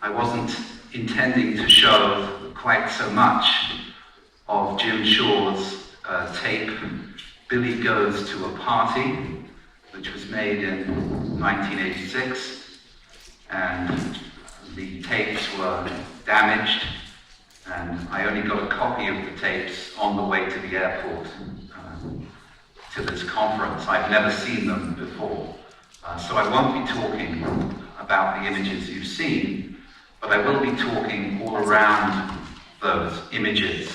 I wasn't intending to show quite so much of Jim Shaw's tape, Billy Goes to a Party, which was made in 1986, and the tapes were damaged, and I only got a copy of the tapes on the way to the airport to this conference. I've never seen them before, so I won't be talking about the images you've seen, but I will be talking all around those images.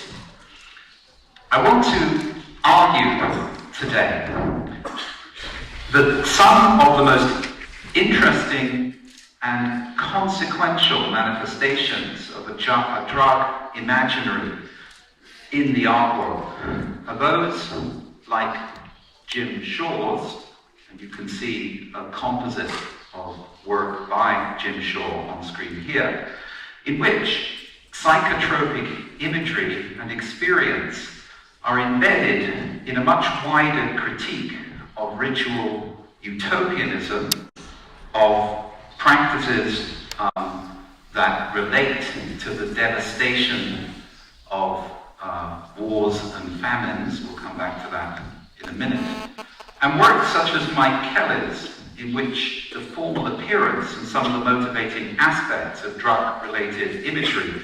I want to argue today that some of the most interesting and consequential manifestations of a drug imaginary in the art world are those like Jim Shaw's, and you can see a composite of work by Jim Shaw on screen here, in which psychotropic imagery and experience are embedded in a much wider critique of ritual utopianism, of practices that relate to the devastation of wars and famines. We'll come back to that in a minute. And works such as Mike Kelly's, in which the formal appearance and some of the motivating aspects of drug-related imagery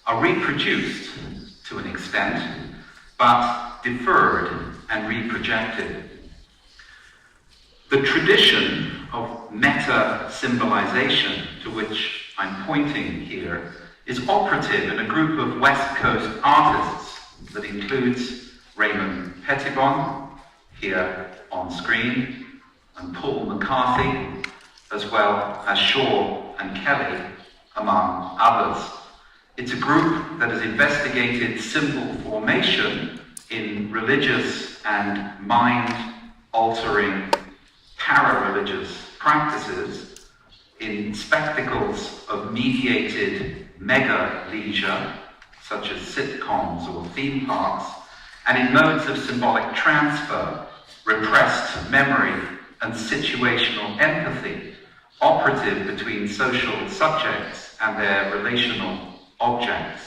are reproduced to an extent, but deferred and reprojected. The tradition of meta-symbolization, to which I'm pointing here, is operative in a group of West Coast artists that includes Raymond Pettibon, here on screen, and Paul McCarthy, as well as Shaw and Kelly, among others. It's a group that has investigated symbol formation in religious and mind-altering para-religious practices, in spectacles of mediated mega-leisure, such as sitcoms or theme parks, and in modes of symbolic transfer, repressed memory, and situational empathy, operative between social subjects and their relational objects.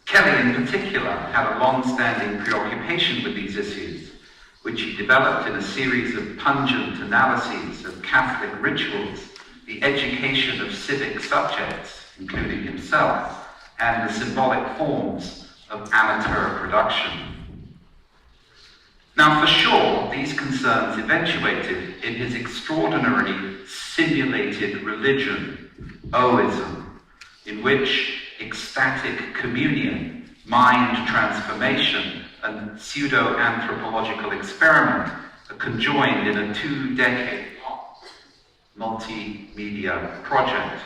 Kelly, in particular, had a long-standing preoccupation with these issues, which he developed in a series of pungent analyses of Catholic rituals, the education of civic subjects, including himself, and the symbolic forms of amateur production. Now, for Shaw, these concerns eventuated in his extraordinarily simulated religion, Oism, in which ecstatic communion, mind transformation, and pseudo-anthropological experiment are conjoined in a 2-decade-long multimedia project.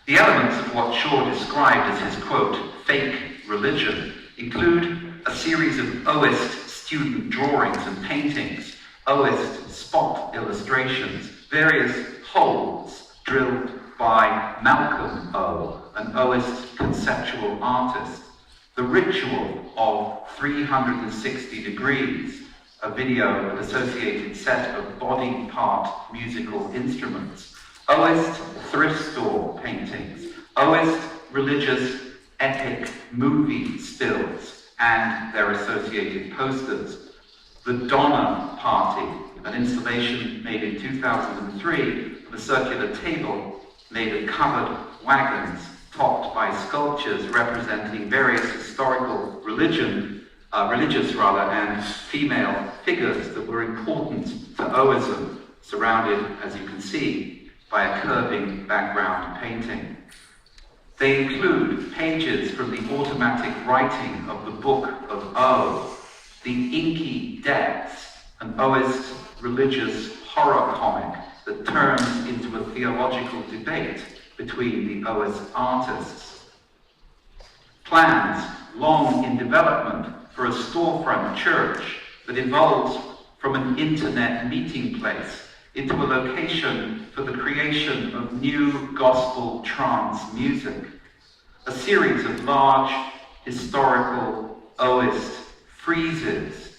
The elements of what Shaw described as his, quote, fake religion include a series of Oist student drawings and paintings, Oist spot illustrations, various holes drilled by Malcolm O, an Oist conceptual artist, the ritual of 360 degrees, a video with associated set of body part musical instruments, Oist thrift store paintings, Oist religious epic movie stills and their associated posters, the Donner Party, an installation made in 2003 of a circular table made of covered wagons topped by sculptures representing various historical religious and female figures that were important to Oism, surrounded, as you can see, by a curving background painting. They include pages from the automatic writing of the Book of O, the Inky Depths, an Oist religious horror comic that turns into a theological debate between the Oist artists. Plans, long in development, for a storefront church that evolves from an internet meeting place into a location for the creation of new gospel trance music. A series of large historical Oist friezes.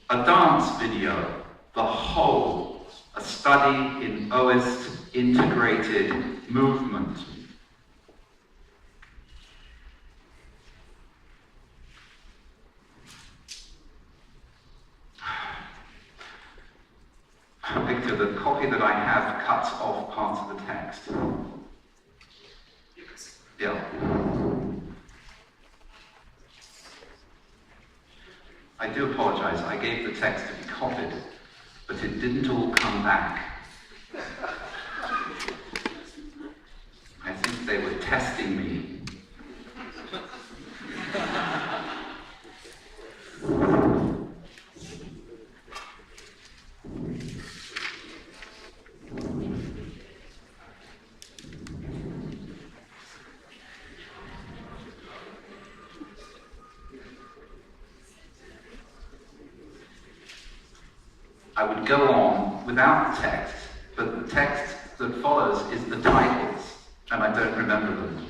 A dance video, The Whole, a study in Oist integrated movement. Victor, the copy that I have cuts off parts of the text. Yeah. I do apologize. I gave the text to be copied, but it didn't all come back. I think they were testing me. I would go on without the text, but the text that follows is the titles, and I don't remember them.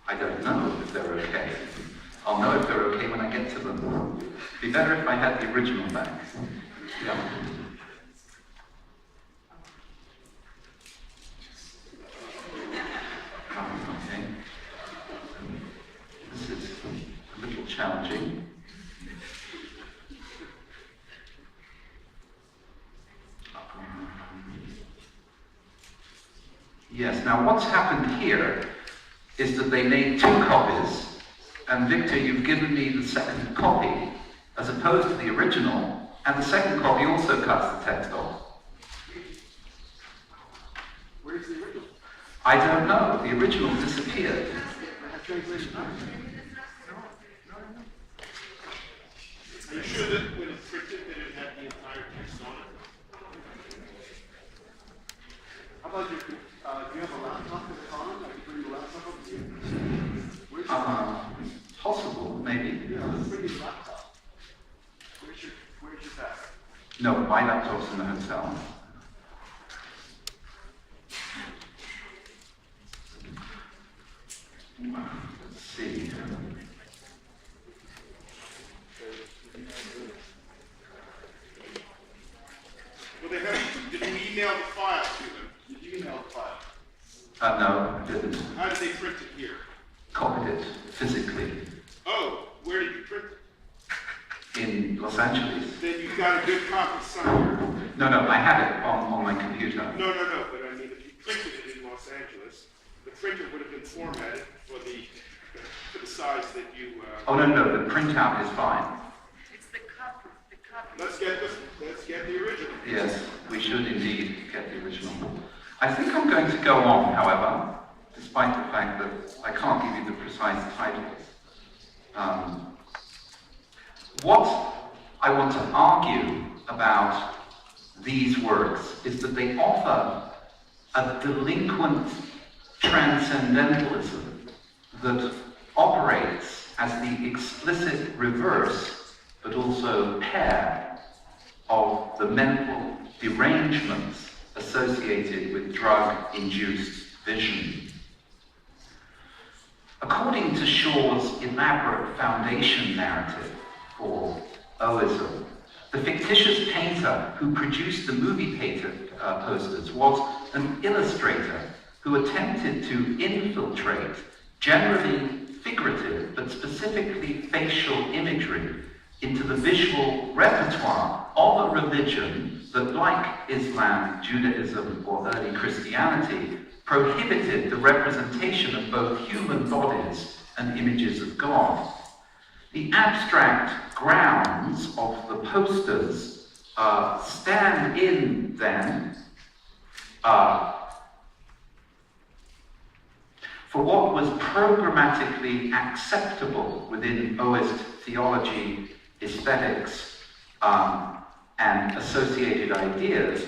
I don't know if they're okay. I'll know if they're okay when I get to them. It'd be better if I had the original back. Yeah. Okay. This is a little challenging. Yes, now what's happened here is that they made two copies, and Victor, you've given me the second copy as opposed to the original, and the second copy also cuts the text off. Where's the original? I don't know. The original disappeared. Are you sure that when it's printed that it had the entire text on it? How about your, do you have a laptop with a con? I can bring the laptop up to you. Possible, maybe. Yeah, let's bring your laptop. Where's your bag? No, my laptop's in the hotel. Let's see. Well, they have, did you email the file to them? Did you email the file? No, I didn't. How did they print it here? Copied it physically Oh, where did you print it? in Los Angeles. Then you got a good copy somewhere. No, I have it on my computer. No, but I mean, if you printed it in Los Angeles, the printer would have been formatted for the size that you. Oh no, the printout is fine. It's the copy. Let's get the original. Yes, we should indeed get the original. I think I'm going to go on, however, despite the fact that I can't give you the precise titles. What I want to argue about these works is that they offer a delinquent transcendentalism that operates as the explicit reverse, but also pair, of the mental derangements associated with drug-induced vision. According to Shaw's elaborate foundation narrative for Oism, the fictitious painter who produced the movie posters was an illustrator who attempted to infiltrate generally figurative but specifically facial imagery into the visual repertoire of a religion that, like Islam, Judaism, or early Christianity, prohibited the representation of both human bodies and images of God. The abstract grounds of the posters stand in, then, for what was programmatically acceptable within Oist theology, aesthetics, and associated ideas,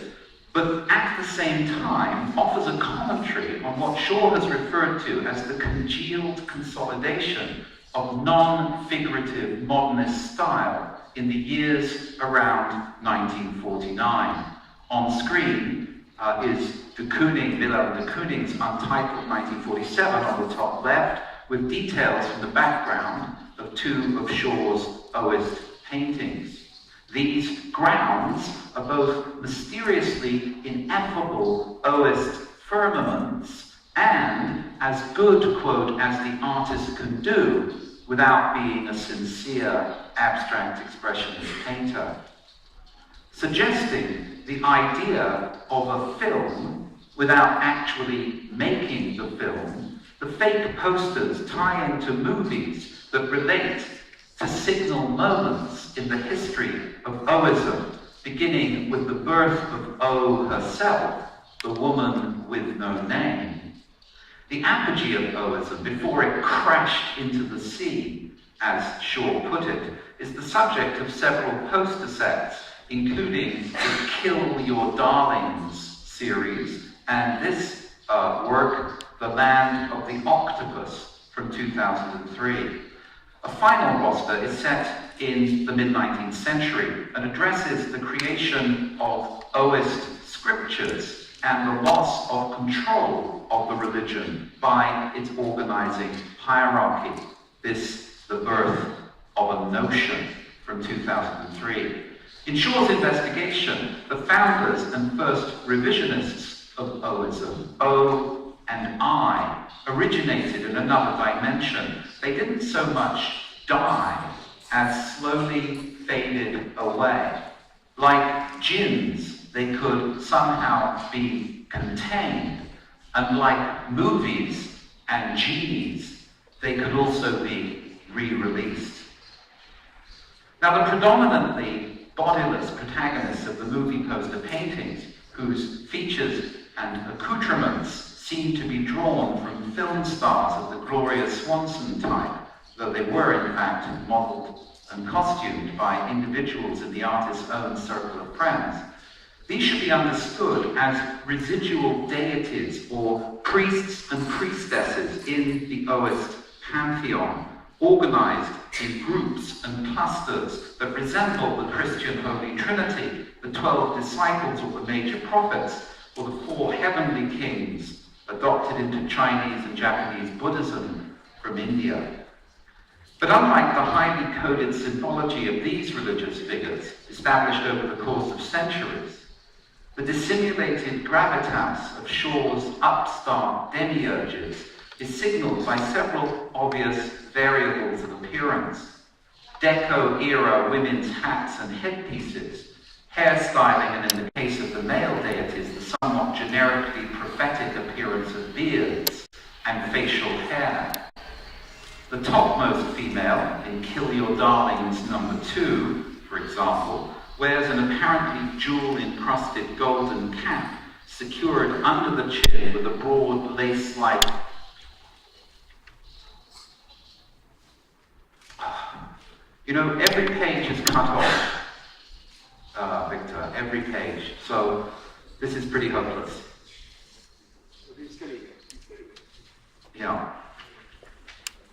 but at the same time offers a commentary on what Shaw has referred to as the congealed consolidation of non-figurative modernist style in the years around 1949. On screen is Wilhelm de Kooning's untitled 1947 on the top left, with details from the background of two of Shaw's Oist paintings. These grounds are both mysteriously ineffable Oist firmaments and as good, quote, as the artist can do without being a sincere abstract expressionist painter, suggesting the idea of a film without actually making the film. The fake posters tie into movies that relate to signal moments in the history of Oism, beginning with the birth of O herself, the woman with no name. The apogee of Oism, before it crashed into the sea, as Shaw put it, is the subject of several poster sets, including the Kill Your Darlings series, and this work, The Land of the Octopus, from 2003. A final roster is set in the mid-19th century and addresses the creation of Oist scriptures and the loss of control of the religion by its organizing hierarchy. This, The Birth of a Notion, from 2003. In Shaw's investigation, the founders and first revisionists of Oism, O and I, originated in another dimension. They didn't so much die as slowly faded away. Like jinns, they could somehow be contained, and like movies and genies, they could also be re-released. Now, the predominantly bodiless protagonists of the movie poster paintings, whose features and accoutrements seem to be drawn from film stars of the Gloria Swanson type, though they were in fact modeled and costumed by individuals in the artist's own circle of friends. These should be understood as residual deities or priests and priestesses in the Oist pantheon, organized in groups and clusters that resemble the Christian Holy Trinity, the 12 disciples or the major prophets, or the 4 heavenly kings adopted into Chinese and Japanese Buddhism from India. But unlike the highly coded symbology of these religious figures, established over the course of centuries, the dissimulated gravitas of Shaw's upstart demiurges is signaled by several obvious variables of appearance. Deco-era women's hats and headpieces, hairstyling, and in the case of the male deities, the somewhat generically prophetic appearance of beards and facial hair. The topmost female, in Kill Your Darlings number 2, for example, wears an apparently jewel-encrusted golden cap secured under the chin with a broad lace-like... You know, every page is cut off, Victor, every page. So this is pretty hopeless. Yeah.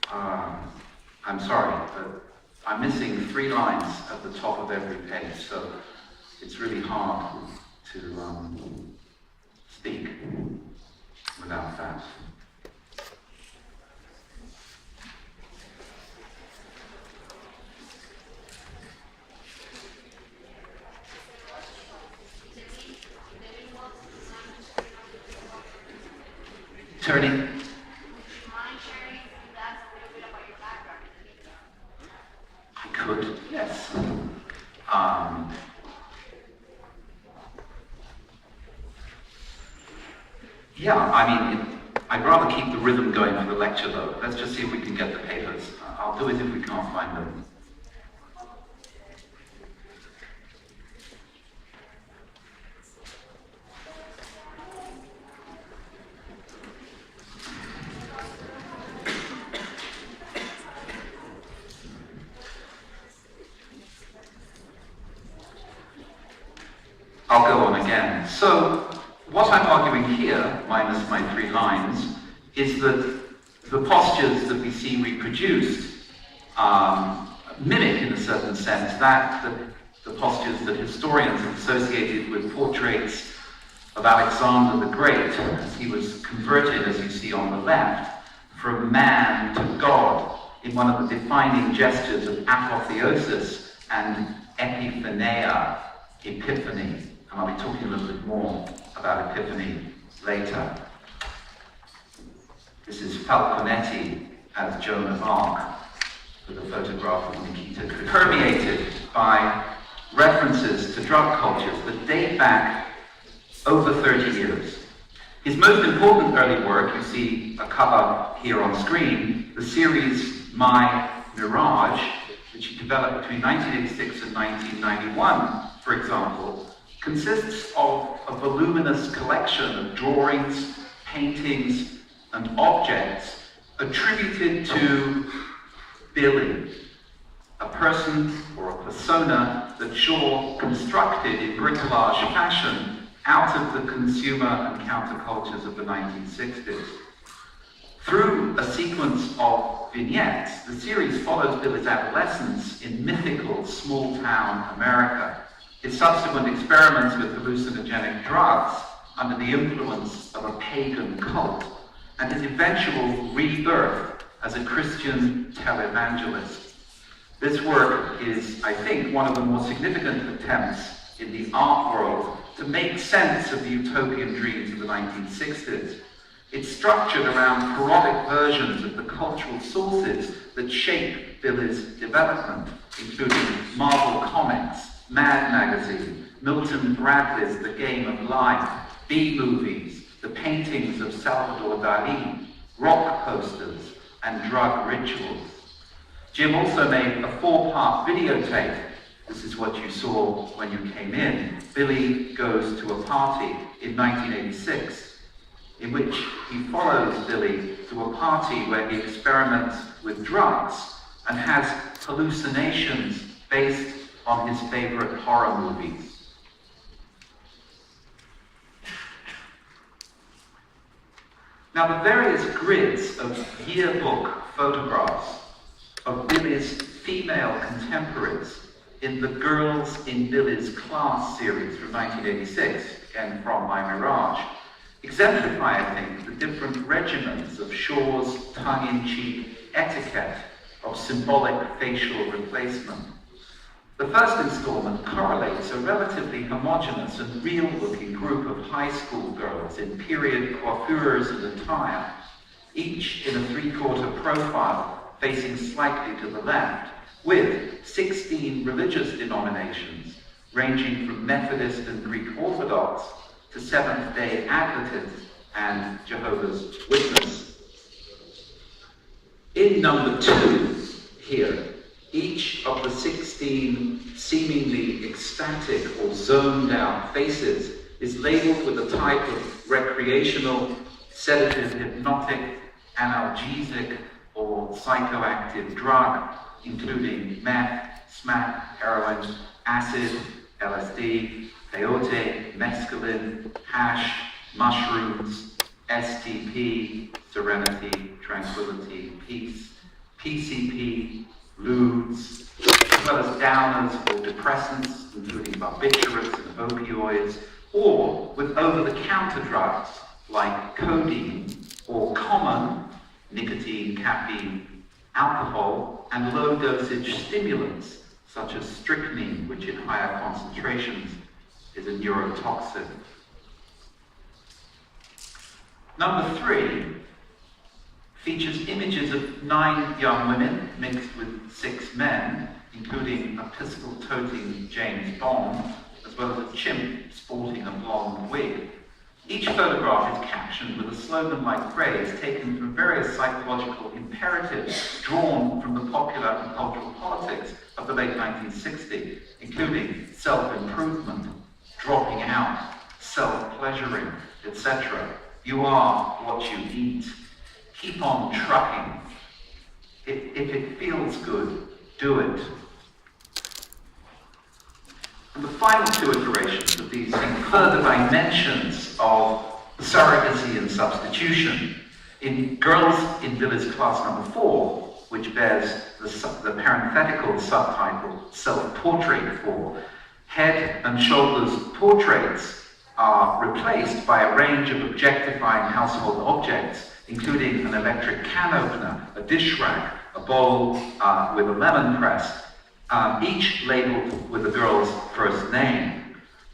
I'm sorry, but I'm missing 3 lines at the top of every page, so it's really hard to speak without that. Turning. I could, yes. Yeah, I mean, I'd rather keep the rhythm going for the lecture though. Let's just see if we can get the papers. I'll do it if we can't find them. I'll go on again. So, what I'm arguing here, minus my 3 lines, is that the postures that we see reproduced mimic, in a certain sense, the postures that historians have associated with portraits of Alexander the Great, as he was converted, as you see on the left, from man to God in one of the defining gestures of apotheosis and epiphania, epiphany. And I'll be talking a little bit more about epiphany later. This is Falconetti as Joan of Arc, with a photograph of Nikita, permeated by references to drug cultures that date back over 30 years. His most important early work, you see a cover here on screen, the series My Mirage, which he developed between 1986 and 1991, for example, consists of a voluminous collection of drawings, paintings, and objects attributed to Billy, a person or a persona that Shaw constructed in bricolage fashion out of the consumer and countercultures of the 1960s. Through a sequence of vignettes, the series follows Billy's adolescence in mythical small-town America, his subsequent experiments with hallucinogenic drugs under the influence of a pagan cult, and his eventual rebirth as a Christian televangelist. This work is, I think, one of the more significant attempts in the art world to make sense of the utopian dreams of the 1960s. It's structured around parodic versions of the cultural sources that shape Billy's development, including Marvel Comics, Mad Magazine, Milton Bradley's The Game of Life, B-movies, the paintings of Salvador Dali, rock posters, and drug rituals. Jim also made a 4-part videotape. This is what you saw when you came in. Billy Goes to a Party in 1986, in which he follows Billy to a party where he experiments with drugs and has hallucinations based on his favorite horror movies. Now, the various grids of yearbook photographs of Billy's female contemporaries in the Girls in Billy's Class series from 1986, again from My Mirage, exemplify, I think, the different regimens of Shaw's tongue-in-cheek etiquette of symbolic facial replacement. The first installment correlates a relatively homogeneous and real-looking group of high school girls in period coiffures and attire, each in a 3/4 profile facing slightly to the left, with 16 religious denominations, ranging from Methodist and Greek Orthodox to Seventh-day Adventists and Jehovah's Witness. In number 2 here, each of the 16 seemingly ecstatic or zoned out faces is labeled with a type of recreational, sedative, hypnotic, analgesic, or psychoactive drug, including meth, smack, heroin, acid, LSD, peyote, mescaline, hash, mushrooms, STP, serenity, tranquility, peace, PCP, lewds, as well as downers or depressants, including barbiturates and opioids, or with over-the-counter drugs like codeine, or common nicotine, caffeine, alcohol, and low-dosage stimulants, such as strychnine, which in higher concentrations is a neurotoxin. Number 3 features images of 9 young women mixed with 6 men, including a pistol-toting James Bond, as well as a chimp sporting a blonde wig. Each photograph is captioned with a slogan-like phrase taken from various psychological imperatives drawn from the popular and cultural politics of the late 1960s, including self-improvement, dropping out, self-pleasuring, etc. You are what you eat. Keep on trucking. If it feels good, do it. And the final 2 iterations of these further dimensions of surrogacy and substitution. In Girls in Billy's Class number 4, which bears the parenthetical subtitle Self-Portrait for, Head and Shoulders portraits are replaced by a range of objectifying household objects, including an electric can opener, a dish rack, a bowl with a lemon press, each labeled with the girl's first name.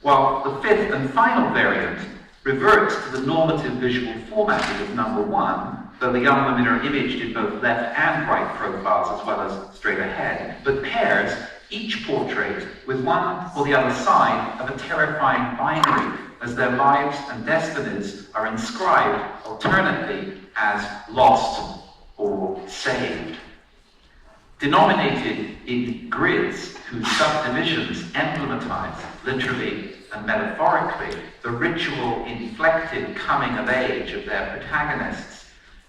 While the fifth and final variant reverts to the normative visual formatting of number 1, though the young women are imaged in both left and right profiles as well as straight ahead, but pairs each portrait with one or the other side of a terrifying binary, as their lives and destinies are inscribed alternately as lost or saved. Denominated in grids whose subdivisions emblematize, literally and metaphorically, the ritual-inflected coming of age of their protagonists,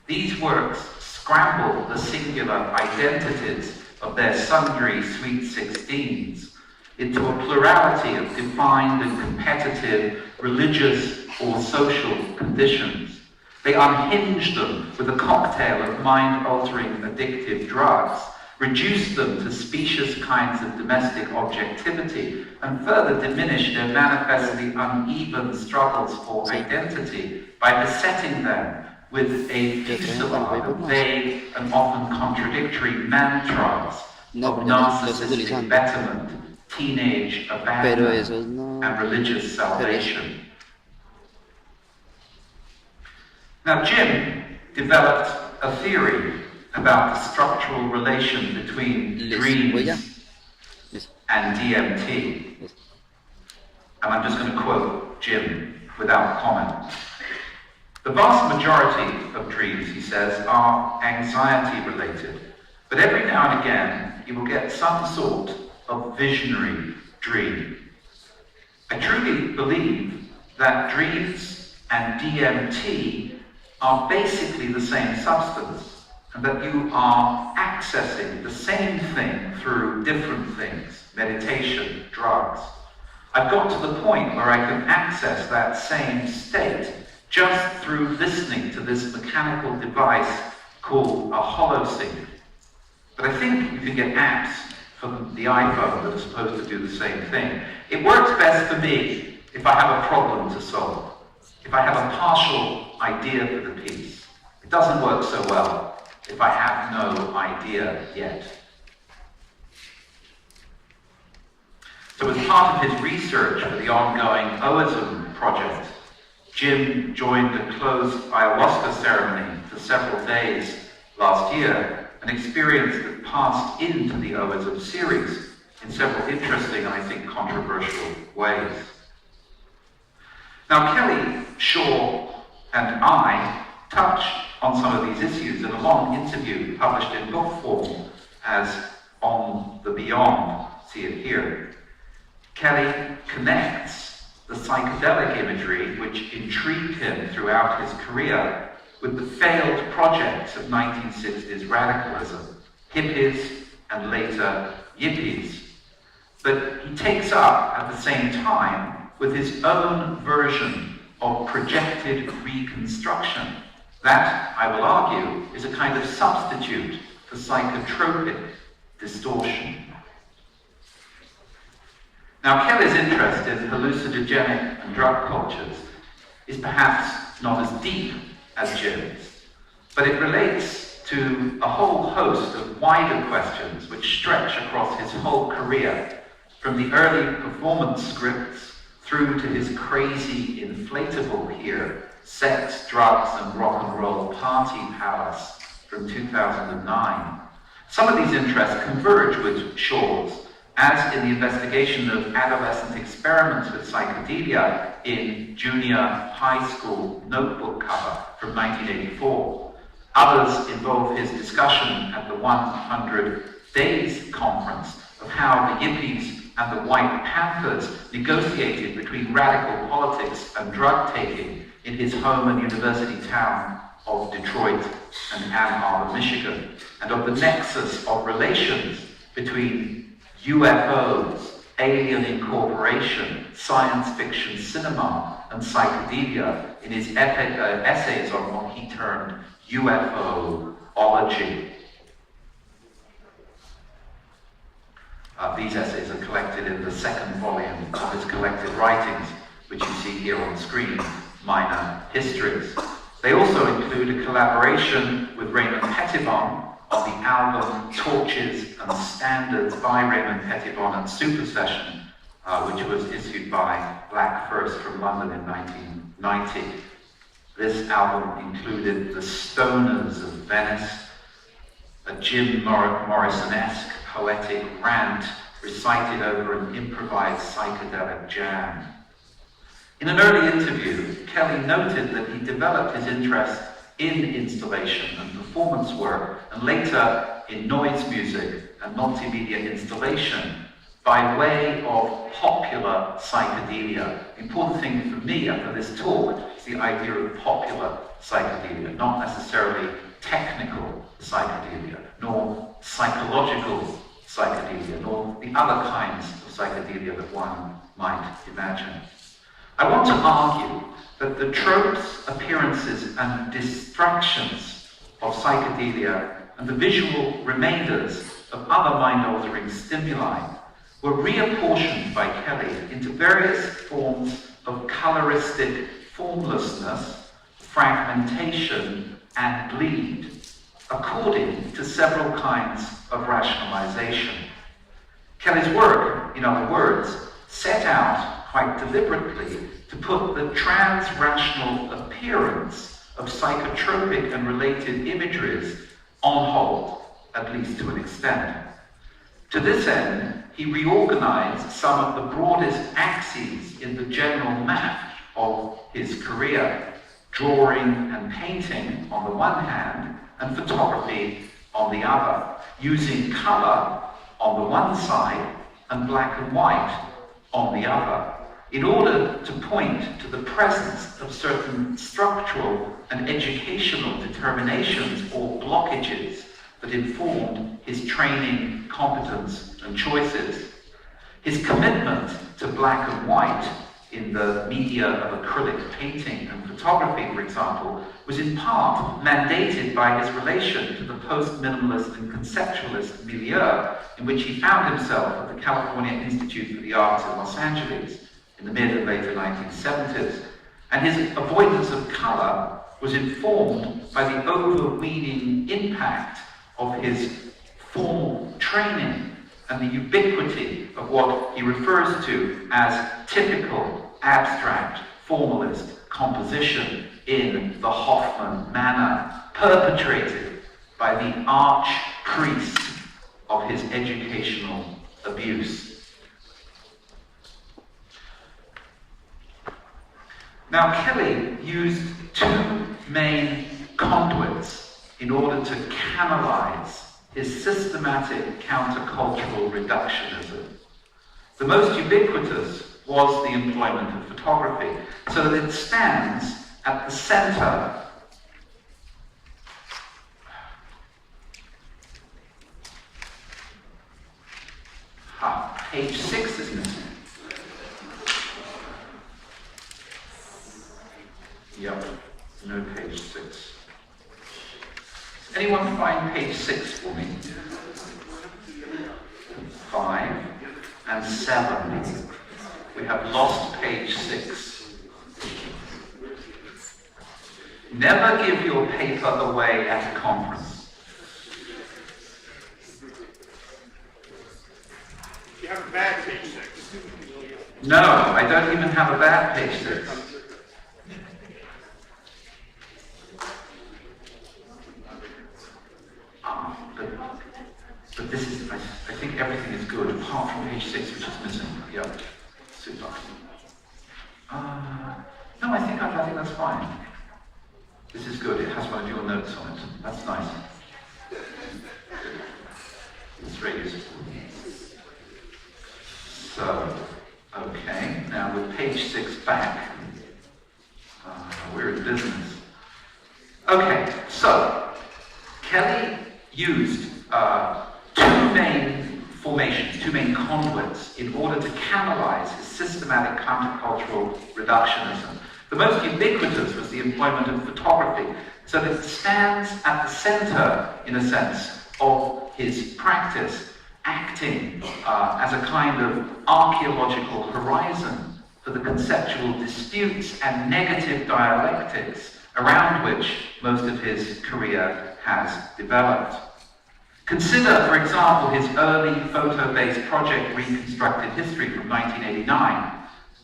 these works scramble the singular identities of their sundry sweet 16s into a plurality of defined and competitive religious or social conditions. They unhinge them with a cocktail of mind-altering addictive drugs, reduce them to specious kinds of domestic objectivity, and further diminish their manifestly uneven struggles for identity by besetting them with a fusillade of vague and often contradictory mantras of narcissistic betterment, teenage abandonment, and religious salvation. Now, Jim developed a theory about the structural relation between dreams and DMT. And I'm just going to quote Jim without comment. The vast majority of dreams, he says, are anxiety-related. But every now and again, you will get some sort of visionary dream. I truly believe that dreams and DMT are basically the same substance, and that you are accessing the same thing through different things, meditation, drugs. I've got to the point where I can access that same state just through listening to this mechanical device called a holosync. But I think you can get apps for the iPhone that are supposed to do the same thing. It works best for me if I have a problem to solve, if I have a partial idea for the piece. It doesn't work so well if I have no idea yet. So as part of his research for the ongoing Oism project, Jim joined a closed ayahuasca ceremony for several days last year, an experience that passed into the Oism series in several interesting and I think controversial ways. Now, Kelly, Shaw, and I touch on some of these issues in a long interview published in book form as On the Beyond. See it here. Kelly connects the psychedelic imagery which intrigued him throughout his career with the failed projects of 1960s radicalism, hippies and later yippies. But he takes up at the same time with his own version of projected reconstruction. That, I will argue, is a kind of substitute for psychotropic distortion. Now, Kelly's interest in hallucinogenic and drug cultures is perhaps not as deep as Jim's, but it relates to a whole host of wider questions which stretch across his whole career, from the early performance scripts through to his crazy inflatable here, Sex, Drugs and Rock and Roll Party Palace from 2009. Some of these interests converge with Shaw's, as in the investigation of adolescent experiments with psychedelia in Junior High School Notebook Cover from 1984. Others involve his discussion at the 100 Days Conference of how the yippies and the White Panthers negotiated between radical politics and drug-taking in his home and university town of Detroit and Ann Arbor, Michigan, and of the nexus of relations between UFOs, alien incorporation, science fiction cinema, and psychedelia in his essays on what he termed UFO-ology. These essays are collected in the second volume of his collected writings, which you see here on the screen, Minor Histories. They also include a collaboration with Raymond Pettibon on the album Torches and Standards by Raymond Pettibon and Super Session, which was issued by Black First from London in 1990. This album included The Stoners of Venice, a Jim Morrison-esque poetic rant recited over an improvised psychedelic jam. In an early interview, Kelly noted that he developed his interest in installation and performance work, and later in noise music and multimedia installation, by way of popular psychedelia. The important thing for me after this talk is the idea of popular psychedelia, not necessarily technical psychedelia, nor psychological psychedelia, nor the other kinds of psychedelia that one might imagine. I want to argue that the tropes, appearances, and distractions of psychedelia and the visual remainders of other mind-altering stimuli were reapportioned by Kelly into various forms of coloristic formlessness, fragmentation, and bleed, according to several kinds of rationalization. Kelly's work, in other words, set out quite deliberately to put the trans-rational appearance of psychotropic and related imageries on hold, at least to an extent. To this end, he reorganized some of the broadest axes in the general map of his career, drawing and painting on the one hand, and photography on the other, using color on the one side and black and white on the other, in order to point to the presence of certain structural and educational determinations or blockages that informed his training, competence, and choices. His commitment to black and white in the media of acrylic painting and photography, for example, was in part mandated by his relation to the post-minimalist and conceptualist milieu in which he found himself at the California Institute for the Arts in Los Angeles in the mid and later 1970s. And his avoidance of color was informed by the overweening impact of his formal training and the ubiquity of what he refers to as typical abstract formalist composition in the Hoffman manner, perpetrated by the arch-priest of his educational abuse. Now, Kelly used two main conduits in order to canalize his systematic countercultural reductionism. The most ubiquitous was the employment of photography, so that it stands at the center page 6 is missing. Yep, no page 6. Anyone find page 6 for me? 5 and 7. We have lost page 6. Never give your paper away at a conference. You have a bad page 6. No, I don't even have a bad page 6. But this is, I think everything is good, apart from page 6, which is missing. Yep, super. No, I think that's fine. This is good, it has one of your notes on it. That's nice. It's very useful. So, okay, now with page 6 back, we're in business. Okay, so, Kelly used two main formations, two main conduits, in order to canalize his systematic countercultural reductionism. The most ubiquitous was the employment of photography, so that it stands at the center, in a sense, of his practice. acting as a kind of archaeological horizon for the conceptual disputes and negative dialectics around which most of his career has developed. Consider, for example, his early photo-based project Reconstructed History from 1989,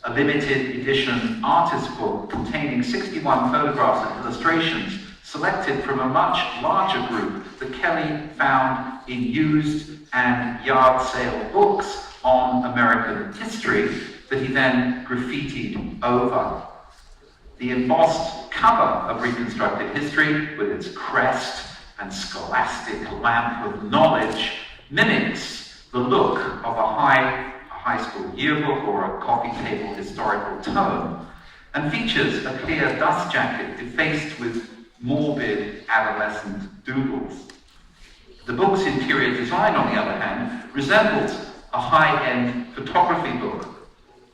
a limited edition artist book containing 61 photographs and illustrations selected from a much larger group that Kelly found in used and yard sale books on American history that he then graffitied over. The embossed cover of Reconstructed History, with its crest and scholastic lamp of knowledge, mimics the look of a high school yearbook or a coffee table historical tome, and features a clear dust jacket defaced with morbid adolescent doodles. The book's interior design, on the other hand, resembles a high-end photography book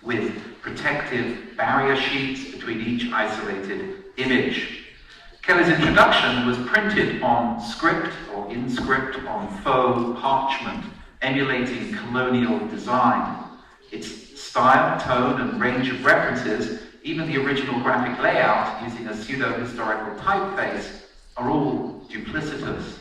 with protective barrier sheets between each isolated image. Kelly's introduction was printed on script or in script on faux parchment, emulating colonial design. Its style, tone, and range of references, even the original graphic layout using a pseudo-historical typeface, are all duplicitous.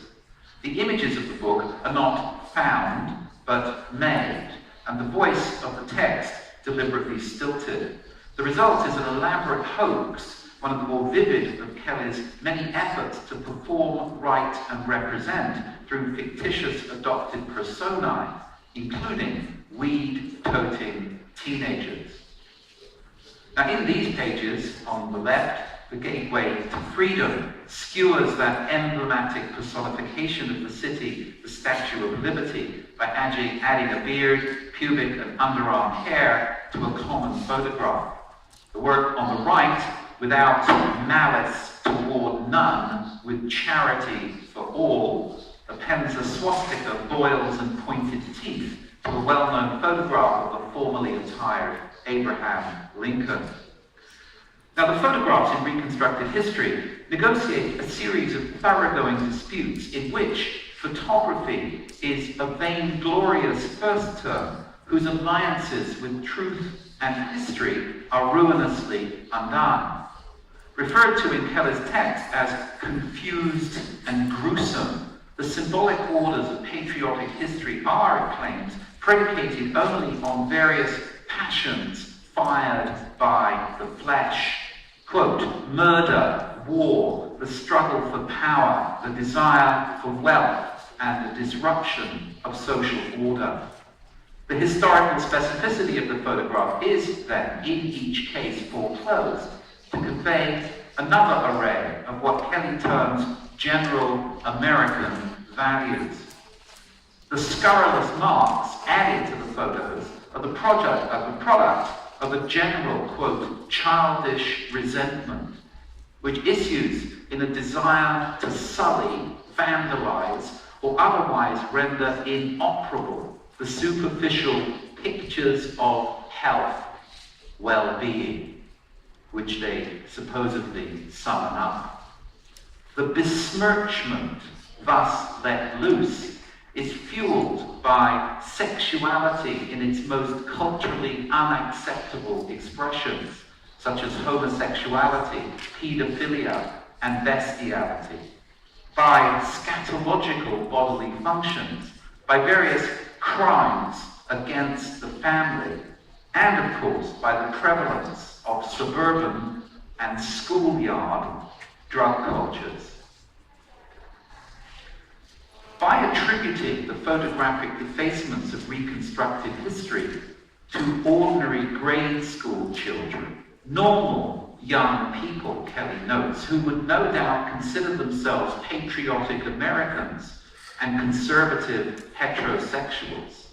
The images of the book are not found, but made, and the voice of the text deliberately stilted. The result is an elaborate hoax, one of the more vivid of Kelly's many efforts to perform, write, and represent through fictitious adopted personae, including weed-toting teenagers. Now, in these pages, on the left, the gateway to freedom skewers that emblematic personification of the city, the Statue of Liberty, by adding a beard, pubic, and underarm hair to a common photograph. The work on the right, without malice toward none, with charity for all, appends a swastika of boils and pointed teeth to a well-known photograph of the formally attired Abraham Lincoln. Now, the photographs in Reconstructed History negotiate a series of thoroughgoing disputes in which photography is a vainglorious first term whose alliances with truth and history are ruinously undone. Referred to in Keller's text as confused and gruesome, the symbolic orders of patriotic history are, it claims, predicated only on various passions fired by the flesh. Quote, murder, war, the struggle for power, the desire for wealth, and the disruption of social order. The historical specificity of the photograph is then, in each case, foreclosed to convey another array of what Kelly terms general American values. The scurrilous marks added to the photos are the product of a general, quote, childish resentment, which issues in a desire to sully, vandalize, or otherwise render inoperable the superficial pictures of health, well-being, which they supposedly summon up. The besmirchment thus let loose is fueled by sexuality in its most culturally unacceptable expressions, such as homosexuality, pedophilia, and bestiality, by scatological bodily functions, by various crimes against the family, and of course by the prevalence of suburban and schoolyard drug cultures. By attributing the photographic defacements of Reconstructed History to ordinary grade school children, normal young people, Kelly notes, who would no doubt consider themselves patriotic Americans and conservative heterosexuals,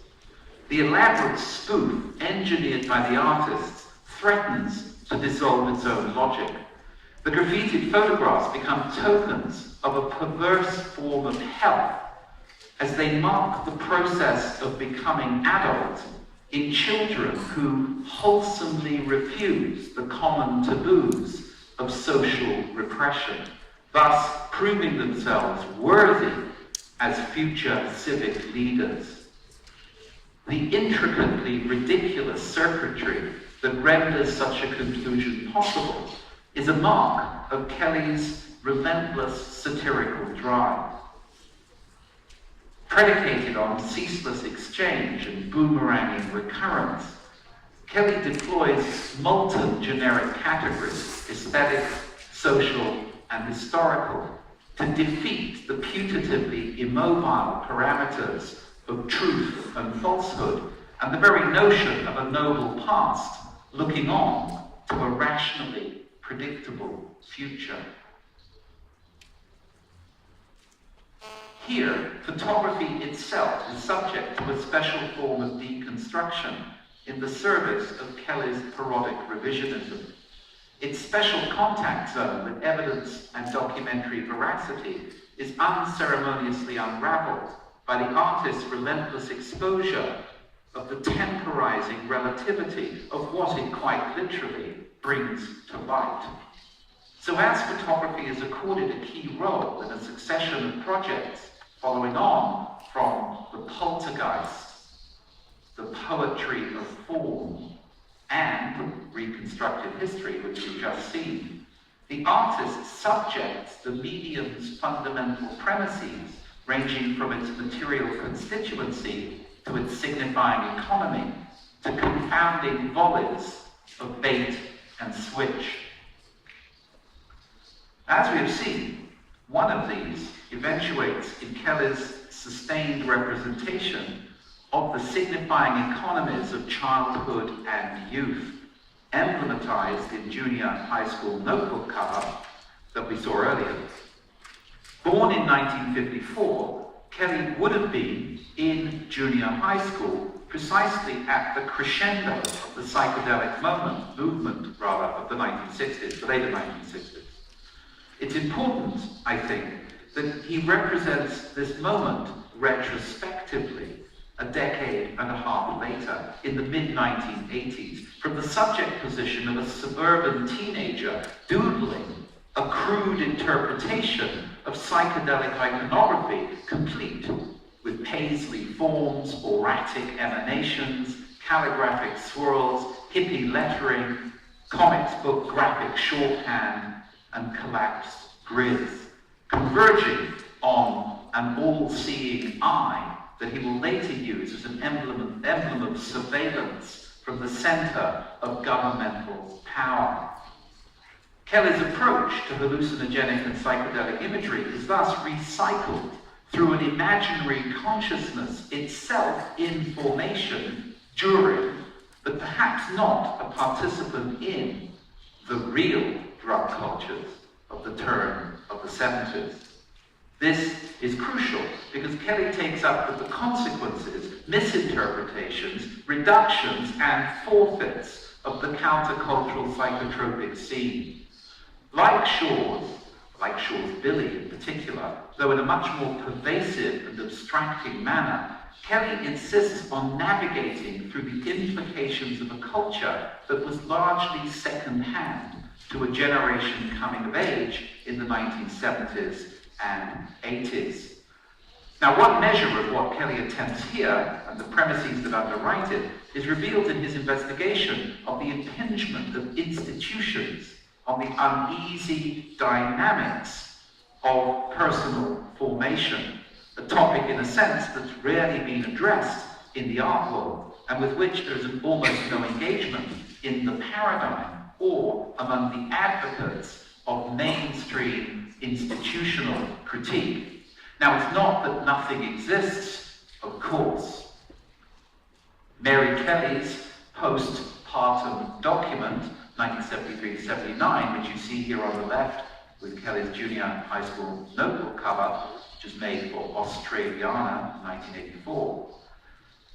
the elaborate spoof engineered by the artists threatens to dissolve its own logic. The graffitied photographs become tokens of a perverse form of health as they mark the process of becoming adult in children who wholesomely refuse the common taboos of social repression, thus proving themselves worthy as future civic leaders. The intricately ridiculous circuitry that renders such a conclusion possible is a mark of Kelly's relentless satirical drive. Predicated on ceaseless exchange and boomeranging recurrence, Kelly deploys molten generic categories, aesthetic, social, and historical, to defeat the putatively immobile parameters of truth and falsehood, and the very notion of a noble past looking on to a rationally predictable future. Here, photography itself is subject to a special form of deconstruction in the service of Kelly's parodic revisionism. Its special contact zone with evidence and documentary veracity is unceremoniously unraveled by the artist's relentless exposure of the temporizing relativity of what it quite literally brings to light. So as photography is accorded a key role in a succession of projects following on from the poltergeist, the poetry of form, and reconstructed history, which we've just seen, the artist subjects the medium's fundamental premises, ranging from its material constituency to its signifying economy, to confounding volleys of bait and switch. As we have seen, one of these eventuates in Kelly's sustained representation of the signifying economies of childhood and youth, emblematized in junior high school notebook cover that we saw earlier. Born in 1954, Kelly would have been in junior high school precisely at the crescendo of the psychedelic movement of the 1960s, the later 1960s. It's important, I think, that he represents this moment retrospectively, a decade and a half later, in the mid-1980s, from the subject position of a suburban teenager doodling a crude interpretation of psychedelic iconography, complete with paisley forms, auratic emanations, calligraphic swirls, hippie lettering, comics book graphic shorthand, and collapsed grids, converging on an all-seeing eye that he will later use as an emblem of surveillance from the center of governmental power. Kelly's approach to hallucinogenic and psychedelic imagery is thus recycled through an imaginary consciousness itself in formation during, but perhaps not a participant in, the real drug cultures of the turn of the 70s. This is crucial because Kelly takes up with the consequences, misinterpretations, reductions, and forfeits of the countercultural psychotropic scene. Like Shaw's Billy in particular, though in a much more pervasive and abstracting manner, Kelly insists on navigating through the implications of a culture that was largely second-hand to a generation coming of age in the 1970s and 80s. Now, one measure of what Kelly attempts here, and the premises that underwrite it, is revealed in his investigation of the impingement of institutions on the uneasy dynamics of personal formation, a topic in a sense that's rarely been addressed in the art world, and with which there is almost no engagement in the paradigm or among the advocates of mainstream institutional critique. Now, it's not that nothing exists, of course. Mary Kelly's postpartum document, 1973-79, which you see here on the left with Kelly's junior high school notebook cover, which was made for Australiana in 1984.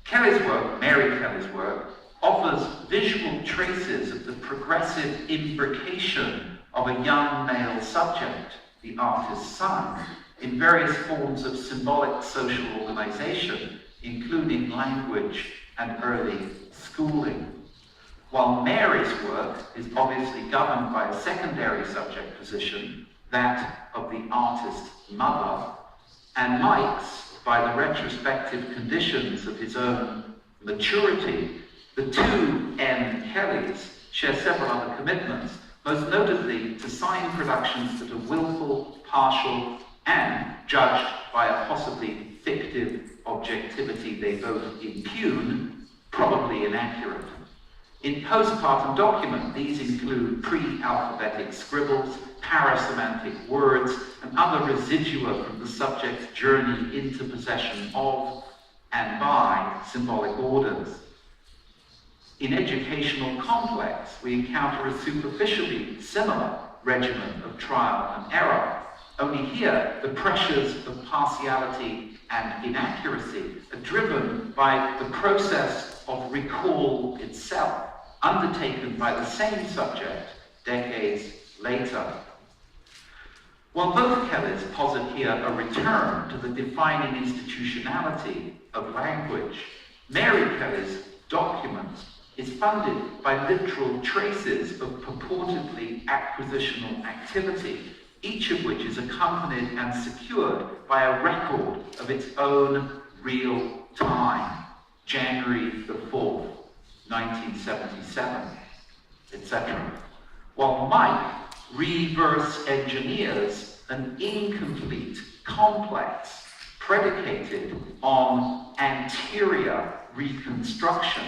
Kelly's work, Mary Kelly's work, offers visual traces of the progressive imbrication of a young male subject, the artist's son, in various forms of symbolic social organization, including language and early schooling. While Mary's work is obviously governed by a secondary subject position, that of the artist's mother, and Mike's by the retrospective conditions of his own maturity. The two M. Kellys share several other commitments, most notably to sign productions that are willful, partial, and judged by a possibly fictive objectivity they both impugn, probably inaccurate. In postpartum document, these include pre-alphabetic scribbles, parasemantic words, and other residua from the subject's journey into possession of and by symbolic orders. In educational complex, we encounter a superficially similar regimen of trial and error. Only here, the pressures of partiality and inaccuracy are driven by the process of recall itself, undertaken by the same subject decades later. While both Kellys posit here a return to the defining institutionality of language, Mary Kelly's document is funded by literal traces of purportedly acquisitional activity, each of which is accompanied and secured by a record of its own real time, January the 4th, 1977, etc. While Mike reverse engineers an incomplete complex predicated on anterior reconstruction,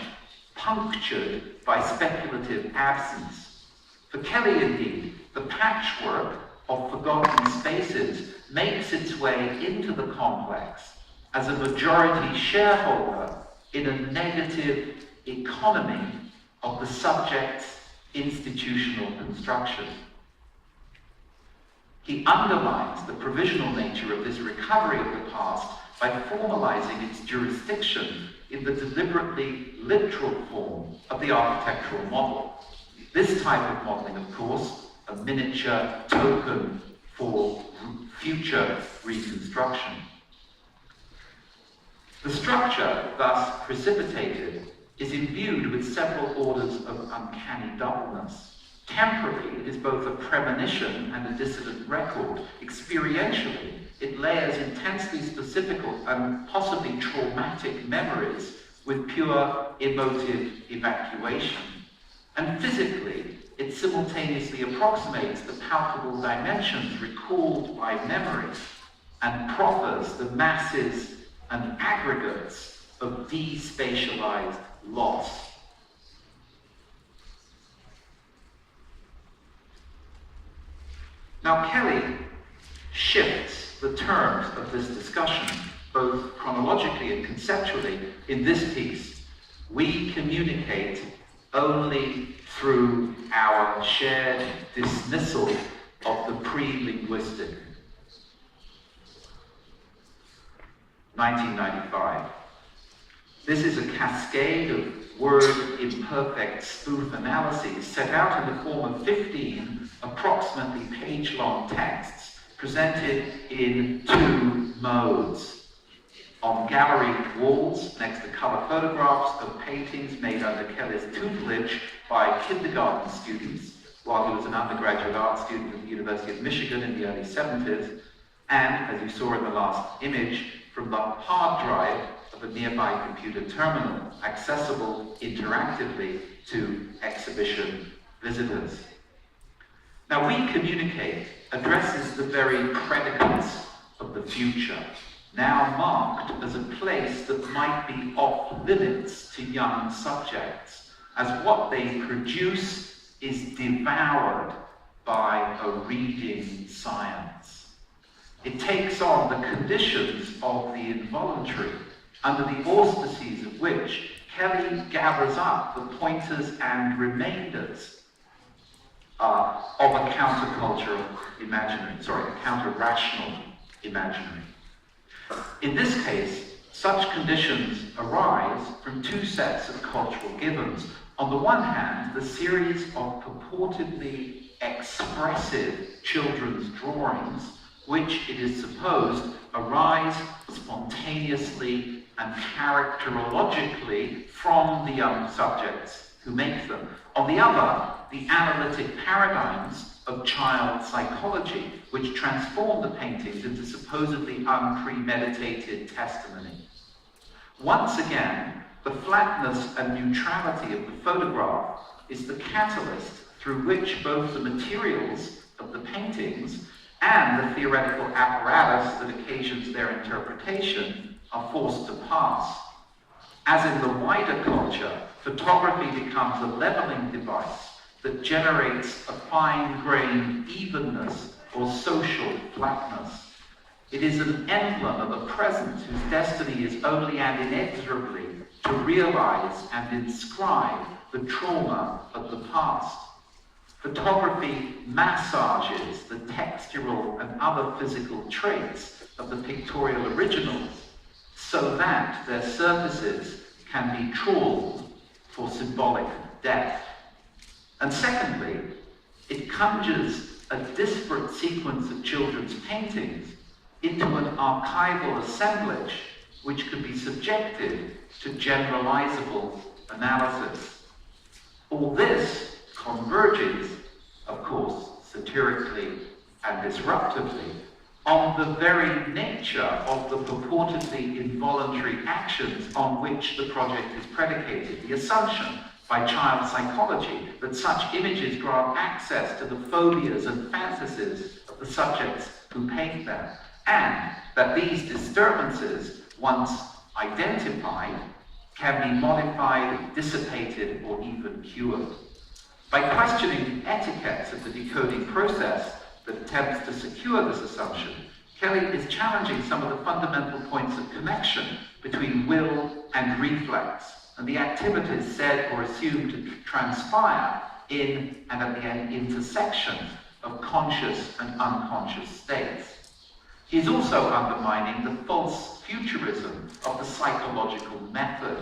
punctured by speculative absence. For Kelly, indeed, the patchwork of forgotten spaces makes its way into the complex as a majority shareholder in a negative economy of the subject's institutional construction. He underlines the provisional nature of this recovery of the past by formalizing its jurisdiction in the deliberately literal form of the architectural model. This type of modeling, of course, a miniature token for future reconstruction. The structure thus precipitated is imbued with several orders of uncanny doubleness. Temporally, it is both a premonition and a dissident record. Experientially, it layers intensely specific and possibly traumatic memories with pure emotive evacuation. And physically, it simultaneously approximates the palpable dimensions recalled by memory and proffers the masses and aggregates of despatialized loss. Now, Kelly shifts the terms of this discussion, both chronologically and conceptually, in this piece. We communicate only through our shared dismissal of the pre-linguistic. 1995. This is a cascade of word imperfect spoof analyses set out in the form of 15 approximately page-long texts presented in two modes. On gallery walls, next to color photographs of paintings made under Kelly's tutelage by kindergarten students while he was an undergraduate art student at the University of Michigan in the early 70s, and, as you saw in the last image, from the hard drive of a nearby computer terminal, accessible interactively to exhibition visitors. Now, We Communicate addresses the very predicates of the future, now marked as a place that might be off limits to young subjects, as what they produce is devoured by a reading science. It takes on the conditions of the involuntary, under the auspices of which Kelly gathers up the pointers and remainders of a counter-cultural imaginary, a counter-rational imaginary. In this case, such conditions arise from two sets of cultural givens. On the one hand, the series of purportedly expressive children's drawings, which it is supposed arise spontaneously and characterologically from the young subjects who make them. On the other, the analytic paradigms of child psychology, which transform the paintings into supposedly unpremeditated testimony. Once again, The flatness and neutrality of the photograph is the catalyst through which both the materials of the paintings and the theoretical apparatus that occasions their interpretation are forced to pass. As in the wider culture, photography becomes a leveling device that generates a fine-grained evenness or social flatness. It is an emblem of a present whose destiny is only and inexorably to realize and inscribe the trauma of the past. Photography massages the textural and other physical traits of the pictorial originals so that their surfaces can be trawled for symbolic depth. And secondly, it conjures a disparate sequence of children's paintings into an archival assemblage which could be subjected to generalizable analysis. All this converges, of course, satirically and disruptively, on the very nature of the purportedly involuntary actions on which the project is predicated, the assumption by child psychology that such images grant access to the phobias and fantasies of the subjects who paint them, and that these disturbances, once identified, can be modified, dissipated, or even cured. By questioning the etiquettes of the decoding process that attempts to secure this assumption, Kelly is challenging some of the fundamental points of connection between will and reflex, and the activities said or assumed to transpire in and at the intersection of conscious and unconscious states. He is also undermining the false futurism of the psychological method,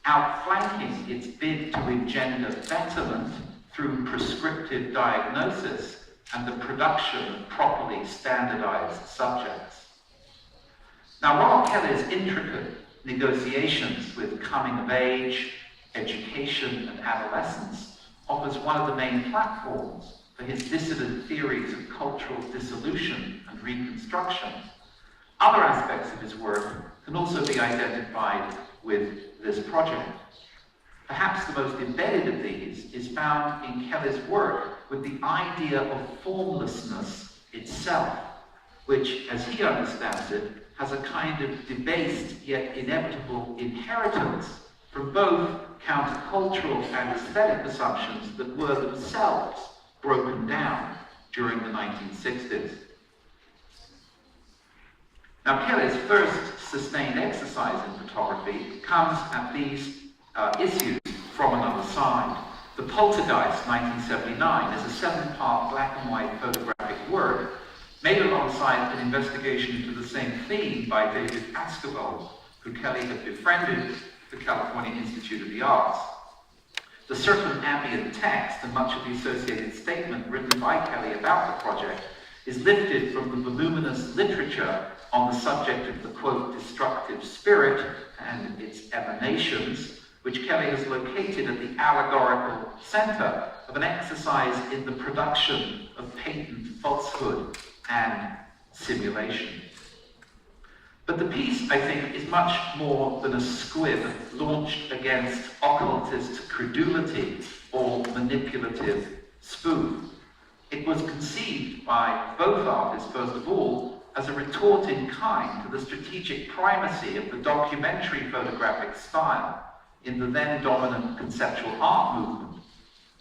outflanking its bid to engender betterment through prescriptive diagnosis and the production of properly standardized subjects. Now, while Kelly's intricate negotiations with coming of age, education, and adolescence offers one of the main platforms for his dissident theories of cultural dissolution and reconstruction, other aspects of his work can also be identified with this project. Perhaps the most embedded of these is found in Kelly's work with the idea of formlessness itself, which, as he understands it, has a kind of debased yet inevitable inheritance from both countercultural and aesthetic assumptions that were themselves broken down during the 1960s. Now, Kelly's first sustained exercise in photography comes at these issues from another side. The Poltergeist, 1979, is a 7-part black and white photographic work made alongside an investigation into the same theme by David Askevold, who Kelly had befriended at the California Institute of the Arts. The circumambient text and much of the associated statement written by Kelly about the project is lifted from the voluminous literature on the subject of the, quote, destructive spirit and its emanations, which Kelly has located at the allegorical center of an exercise in the production of patent falsehood and simulation. But the piece, I think, is much more than a squib launched against occultist credulity or manipulative spoof. It was conceived by both artists, first of all, as a retort in kind to the strategic primacy of the documentary photographic style in the then dominant conceptual art movement,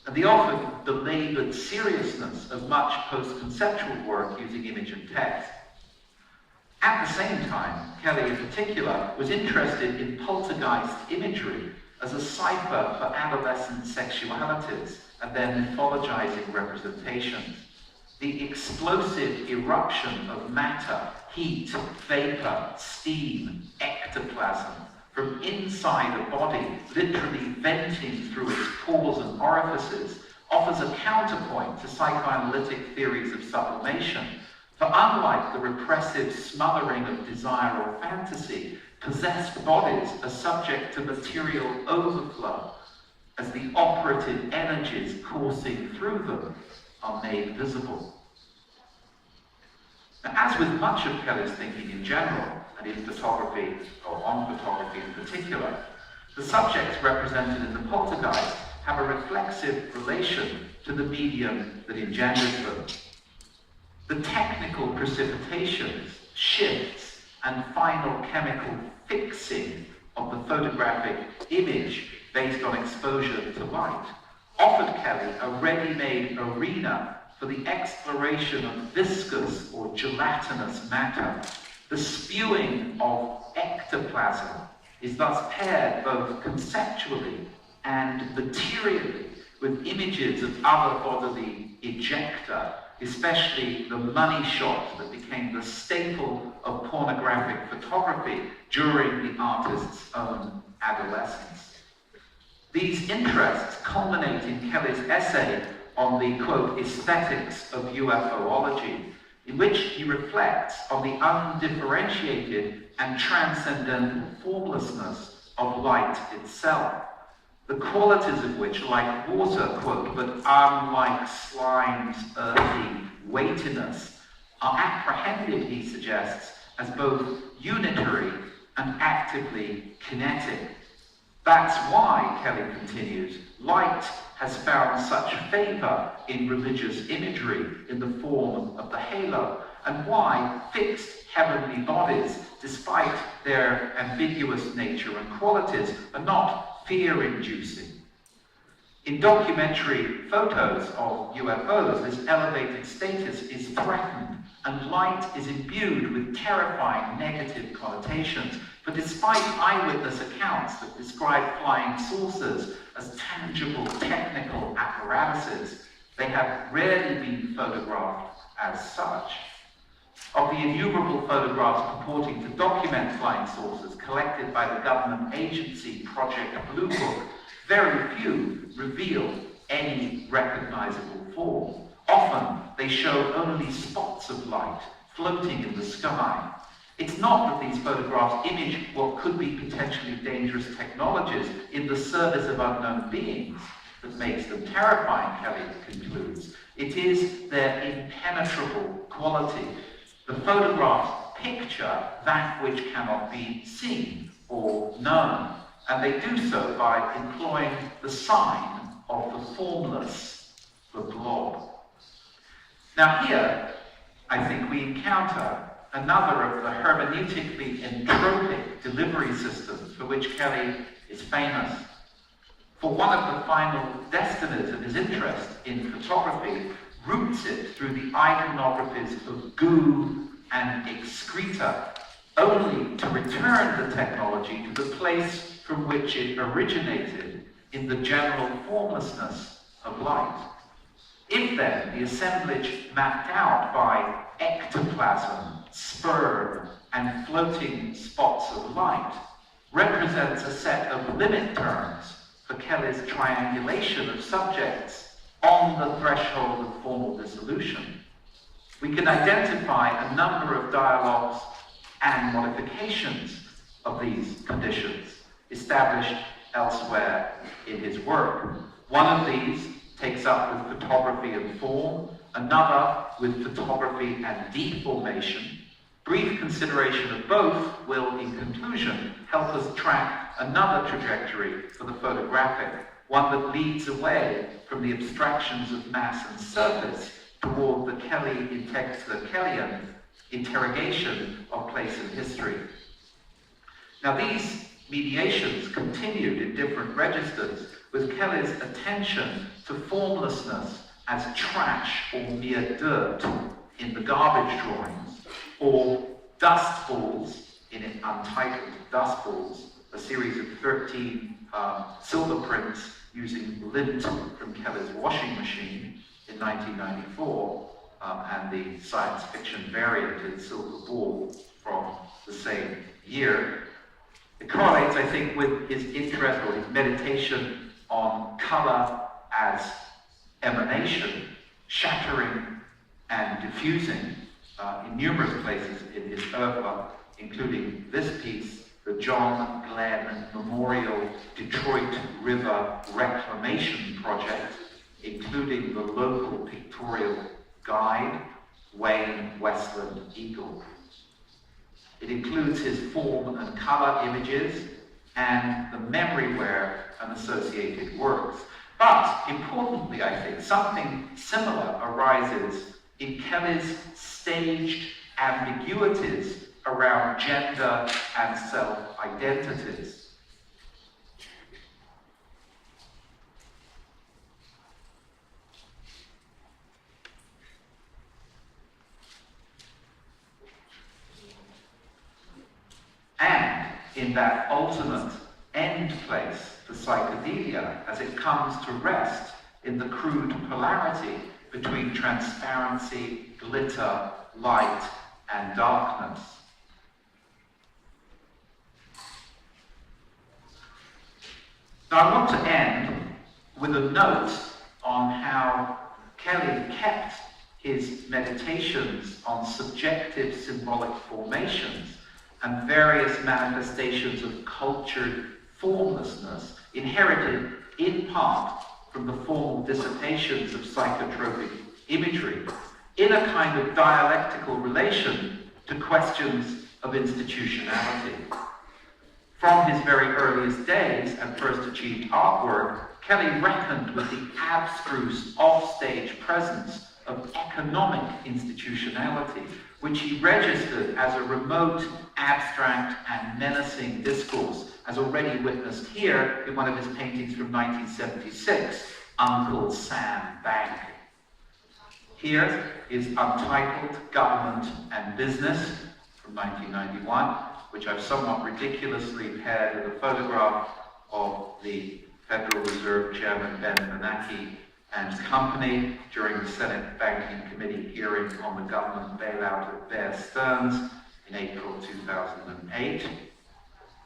and the often belabored seriousness of much post-conceptual work using image and text. At the same time, Kelly in particular was interested in poltergeist imagery as a cipher for adolescent sexualities and their mythologizing representations. The explosive eruption of matter, heat, vapor, steam, ectoplasm, from inside a body, literally venting through its pores and orifices, offers a counterpoint to psychoanalytic theories of sublimation. For unlike the repressive smothering of desire or fantasy, possessed bodies are subject to material overflow, as the operative energies coursing through them are made visible. Now, as with much of Kelly's thinking in general, and in photography, or on photography in particular, The subjects represented in the poltergeist have a reflexive relation to the medium that engenders them. The technical precipitations, shifts, and final chemical fixing of the photographic image based on exposure to light offered Kelly a ready-made arena for the exploration of viscous or gelatinous matter. The spewing of ectoplasm is thus paired both conceptually and materially with images of other bodily ejecta, especially the money shot that became the staple of pornographic photography during the artist's own adolescence. These interests culminate in Kelly's essay on the, quote, aesthetics of UFOlogy, in which he reflects on the undifferentiated and transcendental formlessness of light itself, the qualities of which, like water, quote, but unlike slime's earthy weightiness, are apprehended, he suggests, as both unitary and actively kinetic. That's why, Kelly continues, light has found such favor in religious imagery in the form of the halo, and why fixed heavenly bodies, despite their ambiguous nature and qualities, are not fear-inducing. In documentary photos of UFOs, this elevated status is threatened, and light is imbued with terrifying negative connotations. But despite eyewitness accounts that describe flying saucers as tangible technical apparatuses, they have rarely been photographed as such. Of the innumerable photographs purporting to document flying saucers collected by the government agency Project Blue Book, very few reveal any recognizable form. Often they show only spots of light floating in the sky. It's not that these photographs image what could be potentially dangerous technologies in the service of unknown beings that makes them terrifying, Kelly concludes. It is their impenetrable quality. The photographs picture that which cannot be seen or known, and they do so by employing the sign of the formless, the blob. Now here, I think we encounter another of the hermeneutically entropic delivery systems for which Kelly is famous. For one of the final destinies of his interest in photography roots it through the iconographies of goo and excreta, only to return the technology to the place from which it originated, in the general formlessness of light. If then the assemblage mapped out by ectoplasm, sperm, and floating spots of light represents a set of limit terms for Kelly's triangulation of subjects on the threshold of formal dissolution, we can identify a number of dialogues and modifications of these conditions established elsewhere in his work. One of these takes up with photography and form, another with photography and deformation. Brief consideration of both will, in conclusion, help us track another trajectory for the photographic, one that leads away from the abstractions of mass and surface toward the Kellian interrogation of place and history. Now these mediations continued in different registers, with Kelly's attention to formlessness as trash or mere dirt in the garbage drawings, or dust balls in an untitled Dust Balls, a series of 13 silver prints using lint from Kelly's washing machine in 1994, and the science fiction variant in Silver Ball from the same year. It correlates, I think, with his interest or his meditation on color as emanation, shattering and diffusing in numerous places in his oeuvre, including this piece, the John Glenn Memorial Detroit River Reclamation Project, including the local pictorial guide, Wayne Westland Eagle. It includes his form and color images, and the memoryware and associated works. But importantly, I think, something similar arises in Kelly's staged ambiguities around gender and self-identities. And in that ultimate end place, the psychedelia, as it comes to rest in the crude polarity between transparency, glitter, light, and darkness. Now I want to end with a note on how Kelly kept his meditations on subjective symbolic formations and various manifestations of cultured formlessness, inherited in part from the formal dissipations of psychotropic imagery, in a kind of dialectical relation to questions of institutionality. From his very earliest days and first achieved artwork, Kelly reckoned with the abstruse offstage presence of economic institutionality, which he registered as a remote, abstract, and menacing discourse, as already witnessed here in one of his paintings from 1976, Uncle Sam Bank. Here is Untitled Government and Business from 1991, which I've somewhat ridiculously paired with a photograph of the Federal Reserve Chairman Ben Bernanke and company during the Senate Banking Committee hearing on the government bailout of Bear Stearns in April 2008.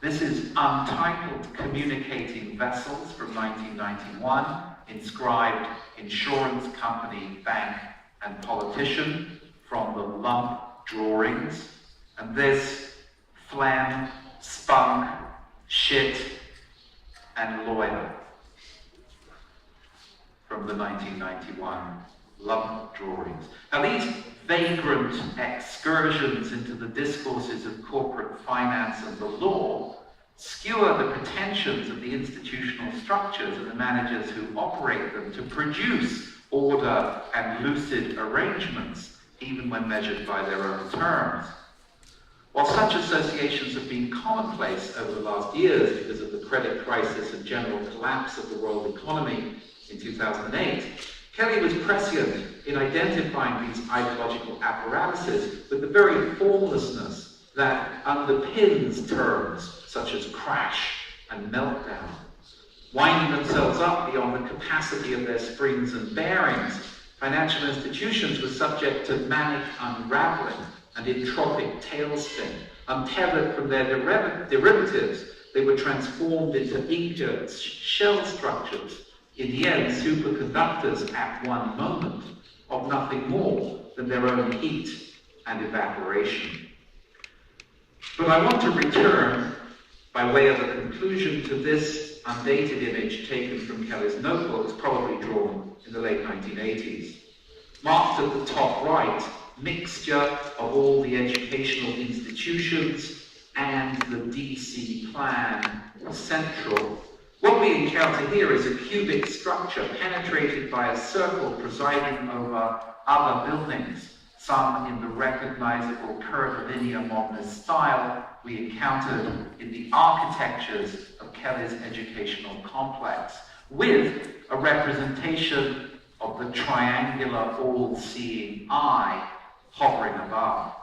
This is Untitled Communicating Vessels from 1991, inscribed Insurance Company, Bank, and Politician from the lump drawings. And this Phlegm, Spunk, Shit, and Lawyer from the 1991 lump drawings. Now these vagrant excursions into the discourses of corporate finance and the law skewer the pretensions of the institutional structures and the managers who operate them to produce order and lucid arrangements, even when measured by their own terms. While such associations have been commonplace over the last years because of the credit crisis and general collapse of the world economy in 2008, Kelly was prescient in identifying these ideological apparatuses with the very formlessness that underpins terms such as crash and meltdown. Winding themselves up beyond the capacity of their springs and bearings, financial institutions were subject to manic unraveling and entropic tailspin. Untethered from their derivatives, they were transformed into inkjet shell structures, in the end superconductors at one moment, of nothing more than their own heat and evaporation. But I want to return, by way of a conclusion, to this undated image taken from Kelly's notebooks, probably drawn in the late 1980s. Marked at the top right, mixture of all the educational institutions and the DC plan central. What we encounter here is a cubic structure penetrated by a circle presiding over other buildings, some in the recognizable curvilinear modernist style we encountered in the architectures of Kelly's educational complex, with a representation of the triangular all-seeing eye hovering above.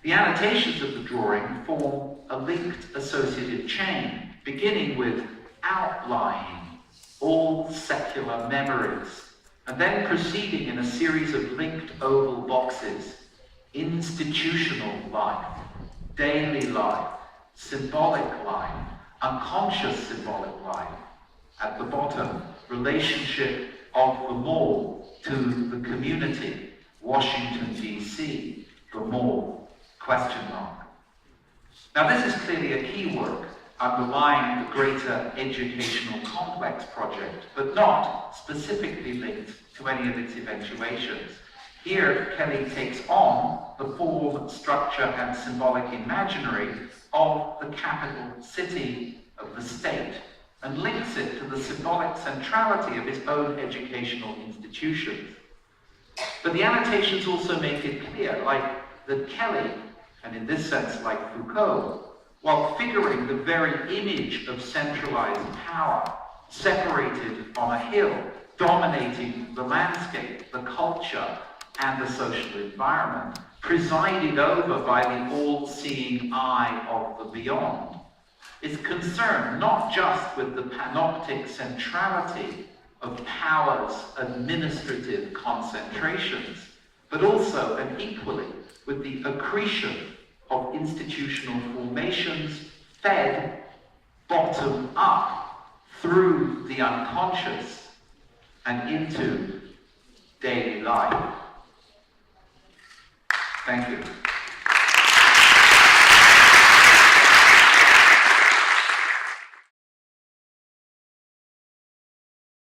The annotations of the drawing form a linked associative chain, beginning with outlying all secular memories, and then proceeding in a series of linked oval boxes: institutional life, daily life, symbolic life, unconscious symbolic life. At the bottom, relationship of the mall to the community, Washington, D.C., the mall, question mark. Now this is clearly a key work underlying the greater educational complex project, but not specifically linked to any of its eventuations. Here, Kelly takes on the form, structure, and symbolic imaginary of the capital city of the state and links it to the symbolic centrality of its own educational institutions. But the annotations also make it clear, that Kelly, and in this sense like Foucault, while figuring the very image of centralized power, separated on a hill, dominating the landscape, the culture, and the social environment, presided over by the all-seeing eye of the beyond, is concerned not just with the panoptic centrality of power's administrative concentrations, but also and equally with the accretion of institutional formations fed bottom up through the unconscious and into daily life. Thank you.